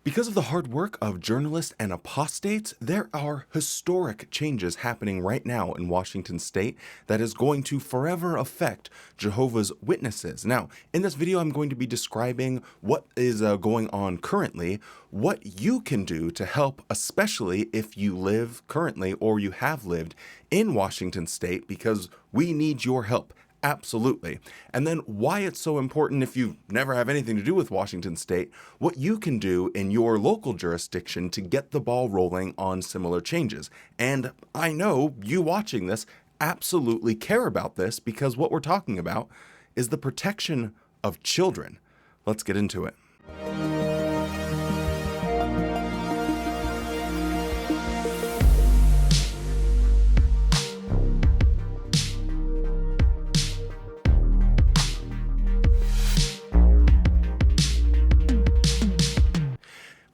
Because of the hard work of journalists and apostates, there are historic changes happening right now in Washington state that is going to forever affect Jehovah's Witnesses. Now, in this video, I'm going to be describing what is going on currently, what you can do to help, especially if you live currently or you have lived in Washington state, because we need your help. Absolutely. And then why it's so important if you never have anything to do with Washington state, what you can do in your local jurisdiction to get the ball rolling on similar changes. And I know you watching this absolutely care about this because what we're talking about is the protection of children. Let's get into it.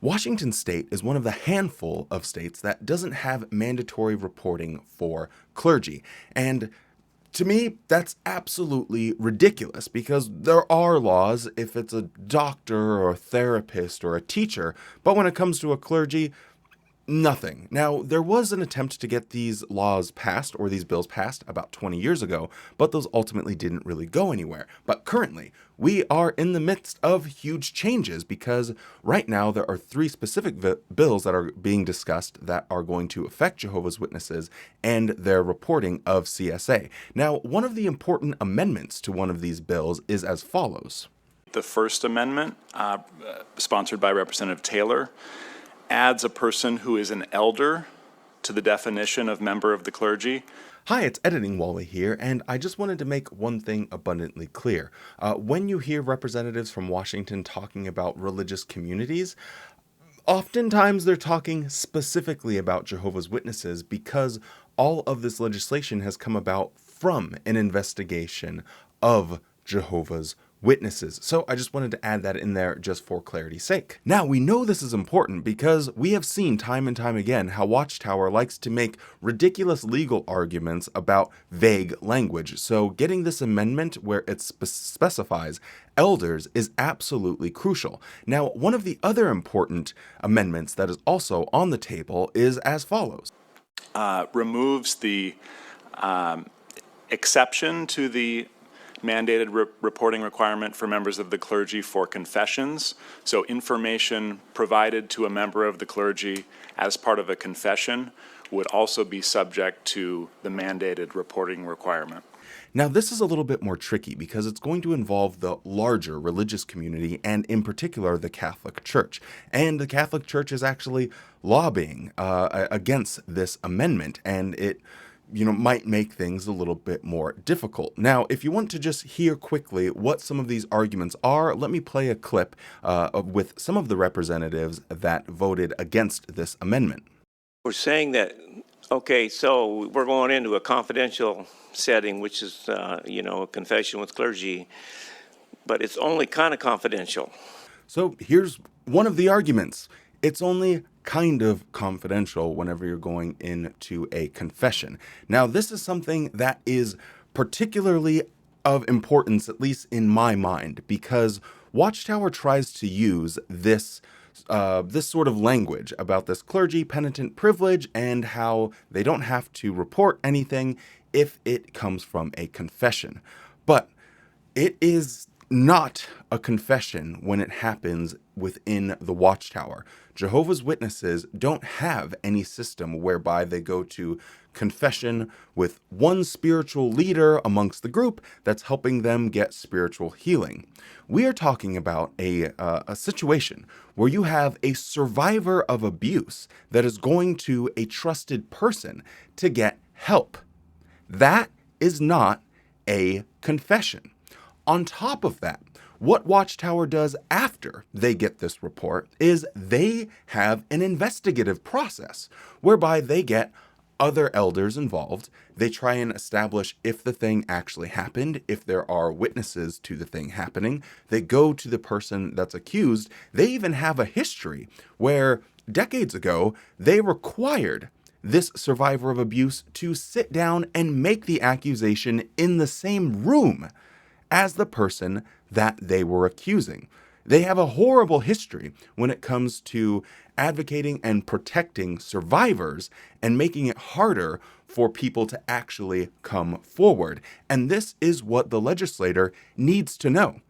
Washington state is one of the handful of states that doesn't have mandatory reporting for clergy. And to me, that's absolutely ridiculous because there are laws if it's a doctor or a therapist or a teacher, but when it comes to a clergy, nothing. Now, there was an attempt to get these laws passed or these bills passed about 20 years ago, but those ultimately didn't really go anywhere. But currently, we are in the midst of huge changes because right now there are three specific bills that are being discussed that are going to affect Jehovah's Witnesses and their reporting of CSA. Now, one of the important amendments to one of these bills is as follows. The First Amendment, sponsored by Representative Taylor, adds a person who is an elder to the definition of member of the clergy. Hi, it's Editing Wally here, and I just wanted to make one thing abundantly clear. When you hear representatives from Washington talking about religious communities, oftentimes they're talking specifically about Jehovah's Witnesses because all of this legislation has come about from an investigation of Jehovah's Witnesses. So I just wanted to add that in there just for clarity's sake. Now, we know this is important because we have seen time and time again how Watchtower likes to make ridiculous legal arguments about vague language. So getting this amendment where it specifies elders is absolutely crucial. Now, one of the other important amendments that is also on the table is as follows. Removes the exception to the mandated reporting requirement for members of the clergy for confessions. So information provided to a member of the clergy as part of a confession would also be subject to the mandated reporting requirement. Now, this is a little bit more tricky because it's going to involve the larger religious community and in particular the Catholic Church. And the Catholic Church is actually lobbying against this amendment, and it might make things a little bit more difficult. Now, if you want to just hear quickly what some of these arguments are, let me play a clip with some of the representatives that voted against this amendment. We're saying that, okay, so we're going into a confidential setting, which is, a confession with clergy, but it's only kind of confidential. So here's one of the arguments. It's only kind of confidential whenever you're going into a confession. Now, this is something that is particularly of importance, at least in my mind, because Watchtower tries to use this sort of language about this clergy-penitent privilege and how they don't have to report anything if it comes from a confession. But it is not a confession when it happens within the Watchtower. Jehovah's Witnesses don't have any system whereby they go to confession with one spiritual leader amongst the group that's helping them get spiritual healing. We are talking about a situation where you have a survivor of abuse that is going to a trusted person to get help. That is not a confession. On top of that, what Watchtower does after they get this report is they have an investigative process whereby they get other elders involved. They try and establish if the thing actually happened, if there are witnesses to the thing happening. They go to the person that's accused. They even have a history where decades ago, they required this survivor of abuse to sit down and make the accusation in the same room as the person that they were accusing. They have a horrible history when it comes to advocating and protecting survivors and making it harder for people to actually come forward. And this is what the legislator needs to know.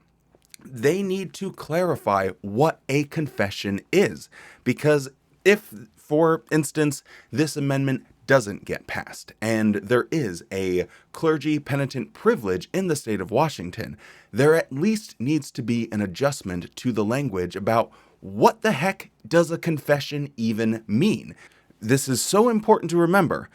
They need to clarify what a confession is. Because if, for instance, this amendment doesn't get passed and there is a clergy-penitent privilege in the state of Washington, there at least needs to be an adjustment to the language about what the heck does a confession even mean. This is so important to remember.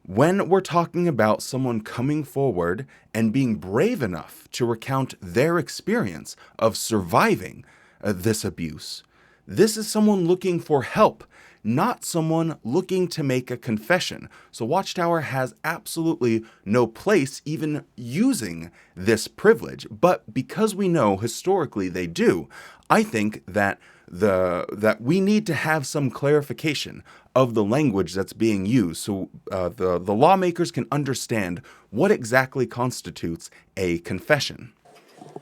When we're talking about someone coming forward and being brave enough to recount their experience of surviving this abuse, this is someone looking for help, not someone looking to make a confession. So Watchtower has absolutely no place even using this privilege. But because we know historically they do, I think that we need to have some clarification of the language that's being used so the lawmakers can understand what exactly constitutes a confession.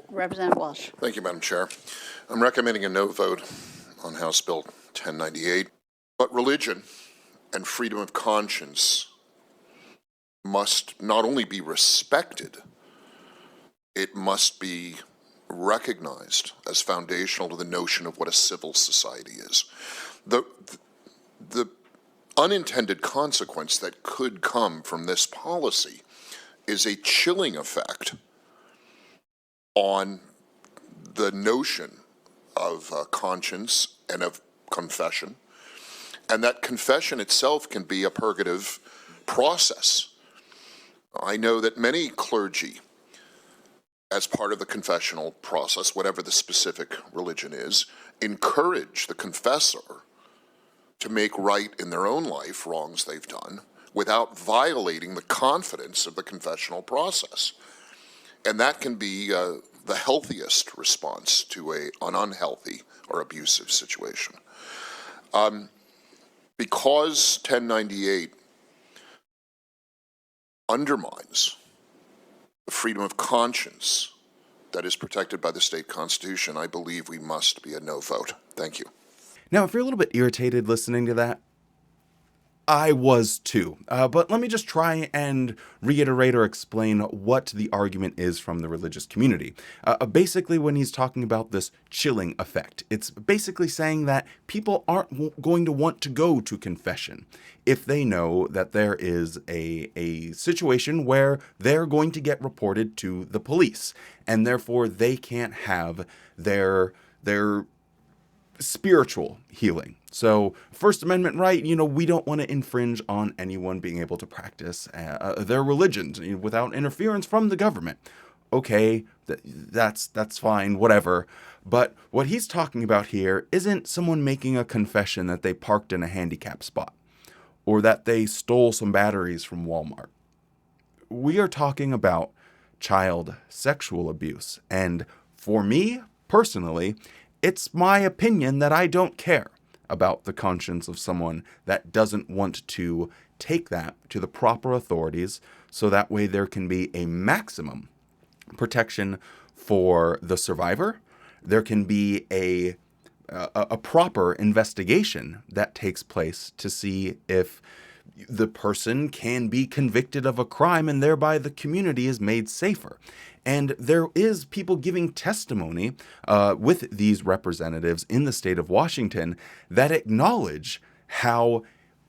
Representative Walsh. Thank you, Madam Chair. I'm recommending a no vote on House Bill 1098. But religion and freedom of conscience must not only be respected, it must be recognized as foundational to the notion of what a civil society is. The unintended consequence that could come from this policy is a chilling effect on the notion of conscience and of confession, and that confession itself can be a purgative process. I know that many clergy, as part of the confessional process, whatever the specific religion is, encourage the confessor to make right in their own life wrongs they've done without violating the confidence of the confessional process. And that can be the healthiest response to an unhealthy or abusive situation. Because 1098 undermines the freedom of conscience that is protected by the state constitution, I believe we must be a no vote. Thank you. Now, if you're a little bit irritated listening to that, I was too. But let me just try and reiterate or explain what the argument is from the religious community. Basically, when he's talking about this chilling effect, it's basically saying that people aren't going to want to go to confession if they know that there is a situation where they're going to get reported to the police, and therefore they can't have their spiritual healing. So First Amendment right, we don't want to infringe on anyone being able to practice their religion without interference from the government. Okay, that's fine, whatever. But what he's talking about here isn't someone making a confession that they parked in a handicap spot or that they stole some batteries from Walmart. We are talking about child sexual abuse. And for me, personally, it's my opinion that I don't care about the conscience of someone that doesn't want to take that to the proper authorities so that way there can be a maximum protection for the survivor. There can be a proper investigation that takes place to see if the person can be convicted of a crime and thereby the community is made safer. And there is people giving testimony with these representatives in the state of Washington that acknowledge how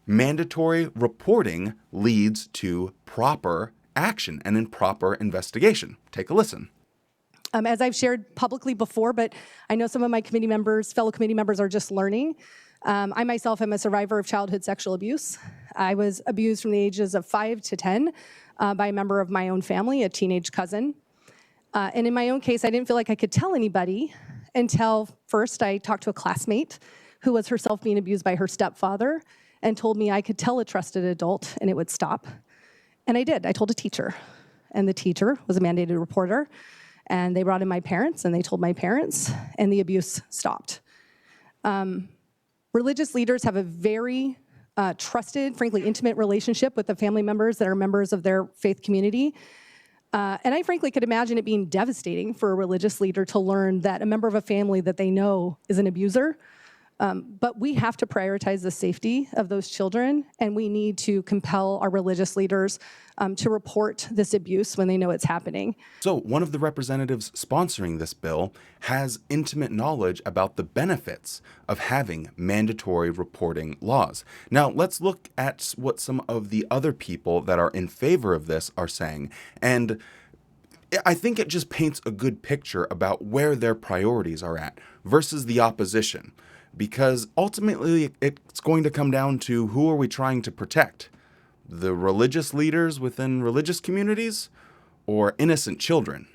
mandatory reporting leads to proper action and improper investigation. Take a listen. As I've shared publicly before, but I know some of my fellow committee members are just learning. I myself am a survivor of childhood sexual abuse. I was abused from the ages of 5 to 10 by a member of my own family, a teenage cousin. And in my own case, I didn't feel like I could tell anybody until first I talked to a classmate who was herself being abused by her stepfather and told me I could tell a trusted adult and it would stop. And I did. I told a teacher. And the teacher was a mandated reporter. And they brought in my parents and they told my parents and the abuse stopped. Religious leaders have a very trusted, frankly, intimate relationship with the family members that are members of their faith community. And I frankly could imagine it being devastating for a religious leader to learn that a member of a family that they know is an abuser. But we have to prioritize the safety of those children, and we need to compel our religious leaders to report this abuse when they know it's happening. So, one of the representatives sponsoring this bill has intimate knowledge about the benefits of having mandatory reporting laws. Now, let's look at what some of the other people that are in favor of this are saying. And I think it just paints a good picture about where their priorities are at versus the opposition. Because ultimately, it's going to come down to who are we trying to protect? The religious leaders within religious communities or innocent children?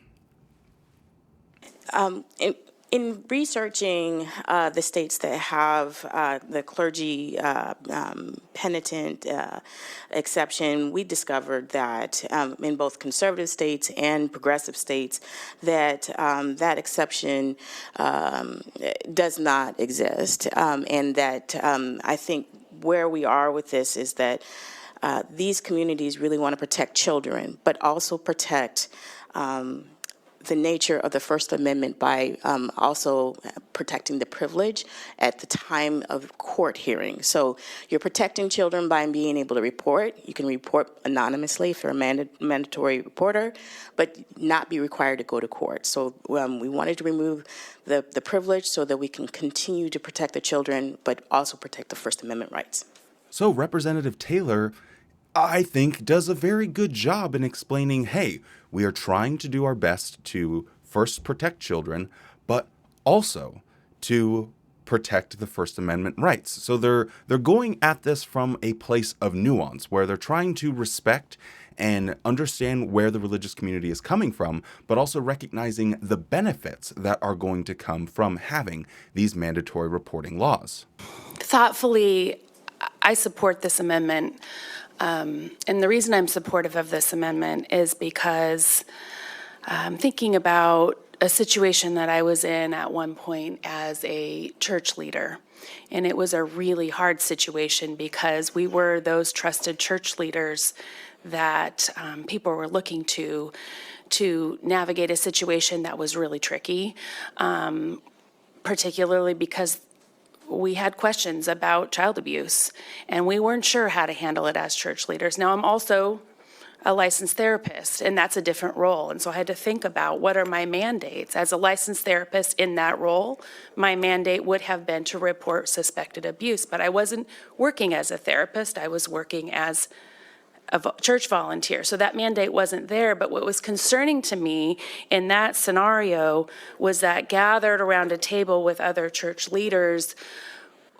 In researching the states that have the clergy-penitent exception, we discovered that in both conservative states and progressive states that that exception does not exist, and that I think where we are with this is that these communities really want to protect children, but also protect the nature of the First Amendment by also protecting the privilege at the time of court hearing. So you're protecting children by being able to report. You can report anonymously if you're a mandatory reporter, but not be required to go to court. So we wanted to remove the privilege so that we can continue to protect the children, but also protect the First Amendment rights. So Representative Taylor, I think, does a very good job in explaining, hey, we are trying to do our best to first protect children, but also to protect the First Amendment rights. So they're going at this from a place of nuance, where they're trying to respect and understand where the religious community is coming from, but also recognizing the benefits that are going to come from having these mandatory reporting laws. Thoughtfully, I support this amendment. And the reason I'm supportive of this amendment is because I'm thinking about a situation that I was in at one point as a church leader. And it was a really hard situation because we were those trusted church leaders that people were looking to navigate a situation that was really tricky, particularly because we had questions about child abuse, and we weren't sure how to handle it as church leaders. Now, I'm also a licensed therapist, and that's a different role. And so I had to think about what are my mandates. As a licensed therapist in that role, my mandate would have been to report suspected abuse, but I wasn't working as a therapist. I was working as a church volunteer. So that mandate wasn't there. But what was concerning to me in that scenario was that gathered around a table with other church leaders,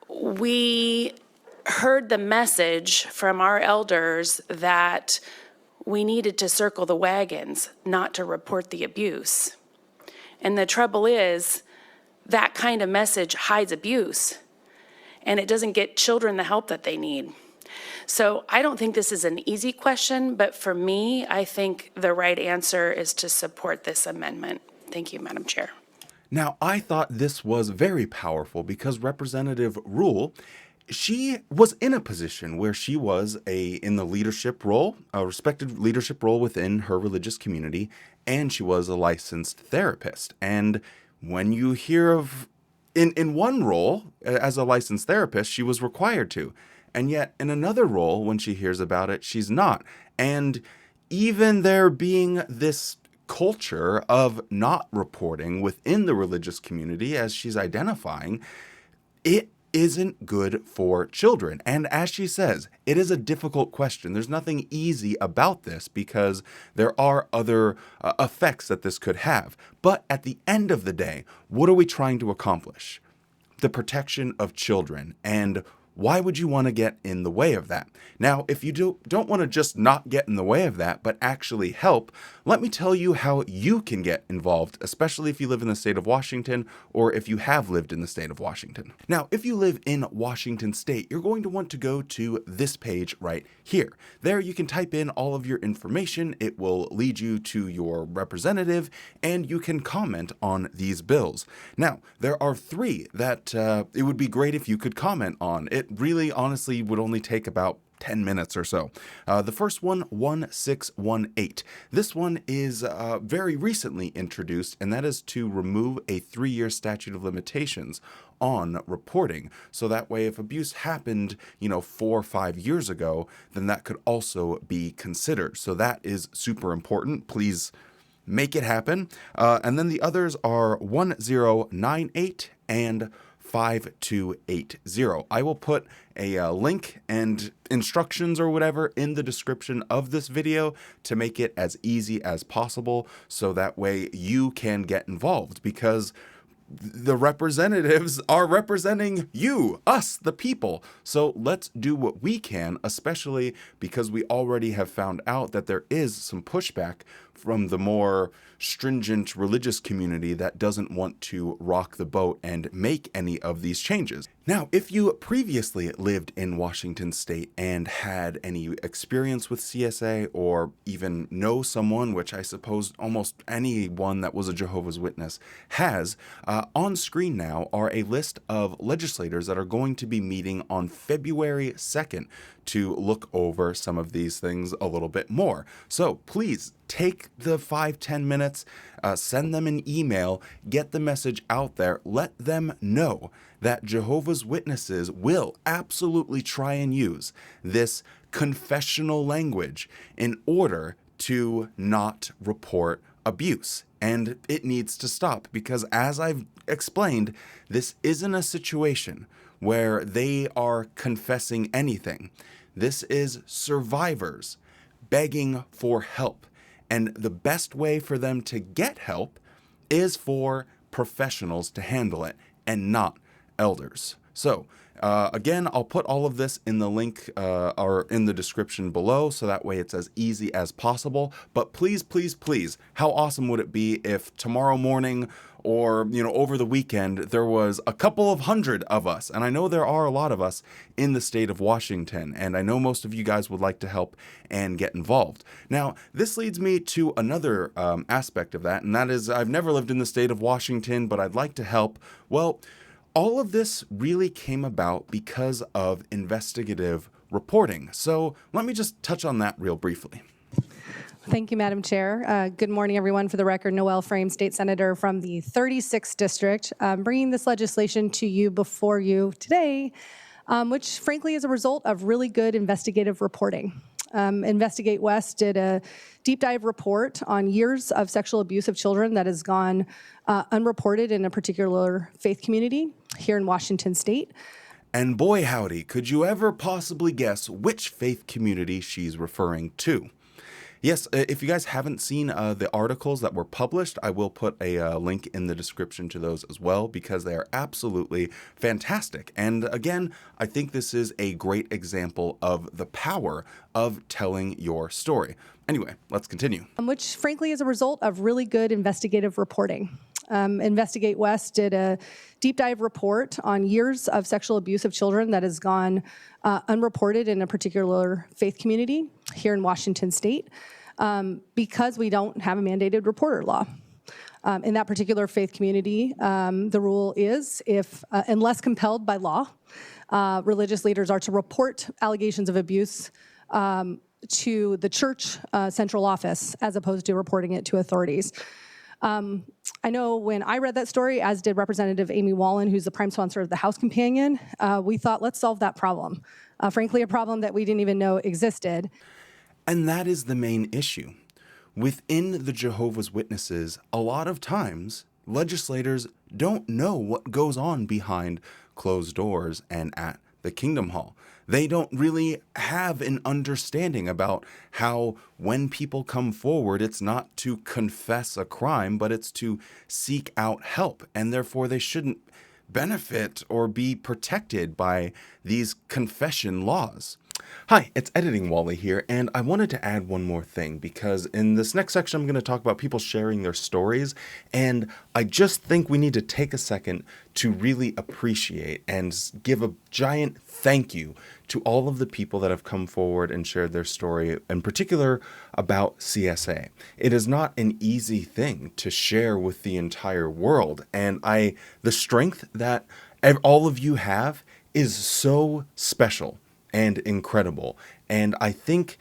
we heard the message from our elders that we needed to circle the wagons, not to report the abuse. And the trouble is, that kind of message hides abuse, and it doesn't get children the help that they need. So I don't think this is an easy question, but for me, I think the right answer is to support this amendment. Thank you, Madam Chair. Now, I thought this was very powerful because Representative Rule, she was in a position where she was in the leadership role, a respected leadership role within her religious community, and she was a licensed therapist. And when you hear of, in one role, as a licensed therapist, she was required to. And yet, in another role, when she hears about it, she's not. And even there being this culture of not reporting within the religious community, as she's identifying, it isn't good for children. And as she says, it is a difficult question. There's nothing easy about this because there are other effects that this could have. But at the end of the day, what are we trying to accomplish? The protection of children. And why would you want to get in the way of that? Now, if you don't want to just not get in the way of that, but actually help, let me tell you how you can get involved, especially if you live in the state of Washington or if you have lived in the state of Washington. Now, if you live in Washington state, you're going to want to go to this page right here. There you can type in all of your information. It will lead you to your representative, and you can comment on these bills. Now, there are three that it would be great if you could comment on. it really honestly would only take about 10 minutes or so. The first one, 1618. This one is very recently introduced, and that is to remove a 3-year statute of limitations on reporting. So that way, if abuse happened, 4 or 5 years ago, then that could also be considered. So that is super important. Please make it happen. And then the others are 1098 and 5280. I will put a link and instructions or whatever in the description of this video to make it as easy as possible, so that way you can get involved, because the representatives are representing you, us, the people. So let's do what we can, especially because we already have found out that there is some pushback from the more stringent religious community that doesn't want to rock the boat and make any of these changes. Now, if you previously lived in Washington State and had any experience with CSA, or even know someone, which I suppose almost anyone that was a Jehovah's Witness has, on screen now are a list of legislators that are going to be meeting on February 2nd to look over some of these things a little bit more. So please take the 5-10 minutes, send them an email, get the message out there, let them know that Jehovah's Witnesses will absolutely try and use this confessional language in order to not report abuse. And it needs to stop, because as I've explained, this isn't a situation where they are confessing anything. This is survivors begging for help. And the best way for them to get help is for professionals to handle it, and not elders. So again, I'll put all of this in the link or in the description below, so that way it's as easy as possible. But please, please, please, how awesome would it be if tomorrow morning or, over the weekend, there was a couple of hundred of us, and I know there are a lot of us in the state of Washington, and I know most of you guys would like to help and get involved. Now, this leads me to another aspect of that, and that is, I've never lived in the state of Washington, but I'd like to help. Well, all of this really came about because of investigative reporting. So let me just touch on that real briefly. Thank you, Madam Chair. Good morning, everyone. For the record, Noel Frame, State Senator from the 36th District, bringing this legislation to you before you today, which frankly is a result of really good investigative reporting. Investigate West did a deep dive report on years of sexual abuse of children that has gone unreported in a particular faith community here in Washington State. And boy howdy, could you ever possibly guess which faith community she's referring to? Yes, if you guys haven't seen the articles that were published, I will put a link in the description to those as well, because they are absolutely fantastic. And again, I think this is a great example of the power of telling your story. Anyway, let's continue. Which frankly is a result of really good investigative reporting. Investigate West did a deep dive report on years of sexual abuse of children that has gone unreported in a particular faith community here in Washington State, because we don't have a mandated reporter law. In that particular faith community, the rule is if, unless compelled by law, religious leaders are to report allegations of abuse to the church central office, as opposed to reporting it to authorities. I know when I read that story, as did Representative Amy Wallen, who's the prime sponsor of the House Companion, we thought, let's solve that problem. Frankly, a problem that we didn't even know existed. And that is the main issue. Within the Jehovah's Witnesses, a lot of times, legislators don't know what goes on behind closed doors and at the Kingdom Hall. They don't really have an understanding about how, when people come forward, it's not to confess a crime, but it's to seek out help, and therefore they shouldn't benefit or be protected by these confession laws. Hi, it's Editing Wally here, and I wanted to add one more thing, because in this next section I'm going to talk about people sharing their stories, and I just think we need to take a second to really appreciate and give a giant thank you to all of the people that have come forward and shared their story, in particular about CSA. It is not an easy thing to share with the entire world, and the strength that all of you have is so special and incredible. And I think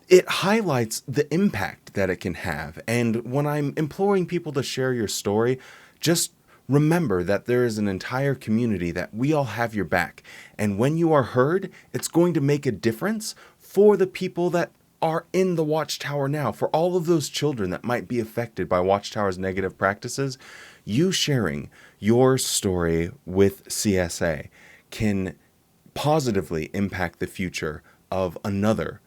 it highlights the impact that it can have. And when I'm imploring people to share your story, just remember that there is an entire community that we all have your back. And when you are heard, it's going to make a difference for the people that are in the Watchtower now, for all of those children that might be affected by Watchtower's negative practices. You sharing your story with CSA can positively impact the future of another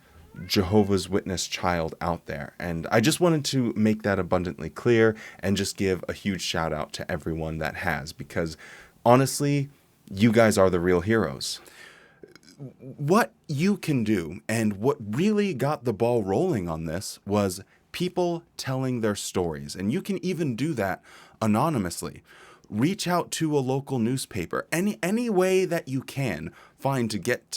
Jehovah's Witness child out there. And I just wanted to make that abundantly clear and just give a huge shout out to everyone that has, because honestly, you guys are the real heroes. What you can do, and what really got the ball rolling on this, was people telling their stories. And you can even do that anonymously. Reach out to a local newspaper. Any way that you can find to get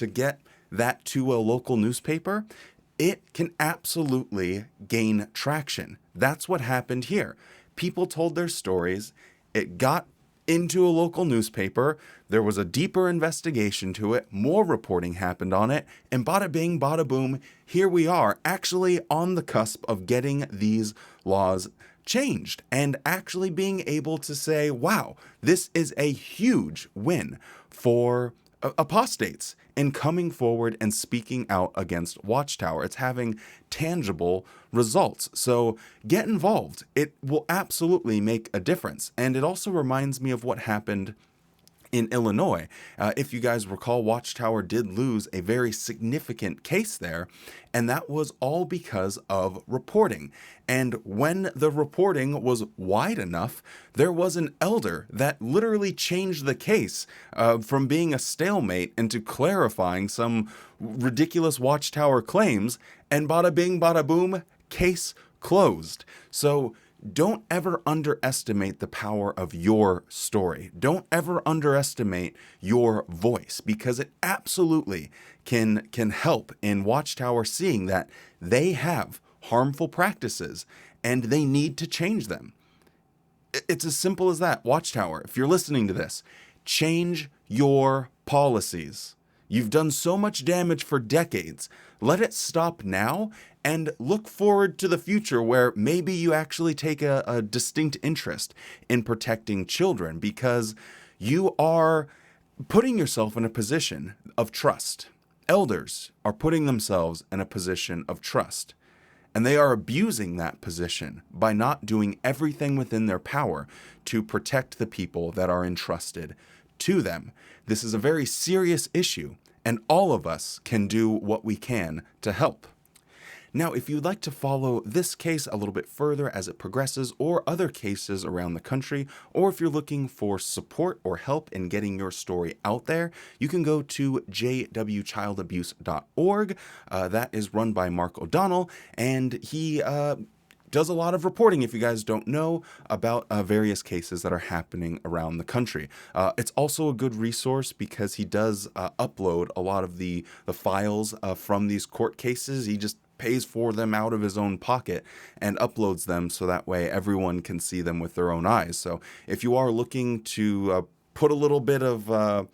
that to a local newspaper, it can absolutely gain traction. That's what happened here. People told their stories. It got into a local newspaper. There was a deeper investigation to it. More reporting happened on it. And bada bing, bada boom, here we are, actually on the cusp of getting these laws changed and actually being able to say, wow, this is a huge win for apostates in coming forward and speaking out against Watchtower. It's having tangible results. So get involved. It will absolutely make a difference. And it also reminds me of what happened in Illinois. If you guys recall, Watchtower did lose a very significant case there, and that was all because of reporting. And when the reporting was wide enough, there was an elder that literally changed the case from being a stalemate into clarifying some ridiculous Watchtower claims, and bada bing, bada boom, case closed. So don't ever underestimate the power of your story. Don't ever underestimate your voice, because it absolutely can help in Watchtower seeing that they have harmful practices and they need to change them. It's as simple as that. Watchtower, if you're listening to this, change your policies. You've done so much damage for decades. Let it stop now and look forward to the future where maybe you actually take a distinct interest in protecting children, because you are putting yourself in a position of trust. Elders are putting themselves in a position of trust, and they are abusing that position by not doing everything within their power to protect the people that are entrusted to them. This is a very serious issue, and all of us can do what we can to help. Now, if you'd like to follow this case a little bit further as it progresses, or other cases around the country, or if you're looking for support or help in getting your story out there, you can go to jwchildabuse.org. That is run by Mark O'Donnell, and he does a lot of reporting, if you guys don't know, about various cases that are happening around the country. It's also a good resource because he does upload a lot of the files from these court cases. He just pays for them out of his own pocket and uploads them so that way everyone can see them with their own eyes. So if you are looking to put a little bit of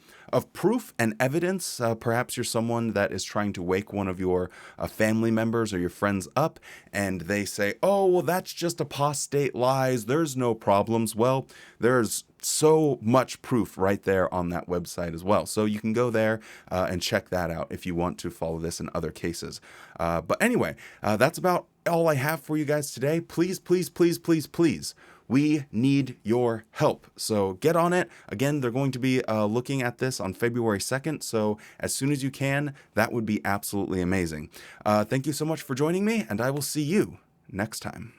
proof and evidence, perhaps you're someone that is trying to wake one of your family members or your friends up, and they say, oh, well, that's just apostate lies, there's no problems. Well, there's so much proof right there on that website as well. So you can go there and check that out if you want to follow this in other cases. But anyway, that's about all I have for you guys today. Please, please, please, please, please, we need your help. So get on it. Again, they're going to be looking at this on February 2nd. So as soon as you can, that would be absolutely amazing. Thank you so much for joining me, and I will see you next time.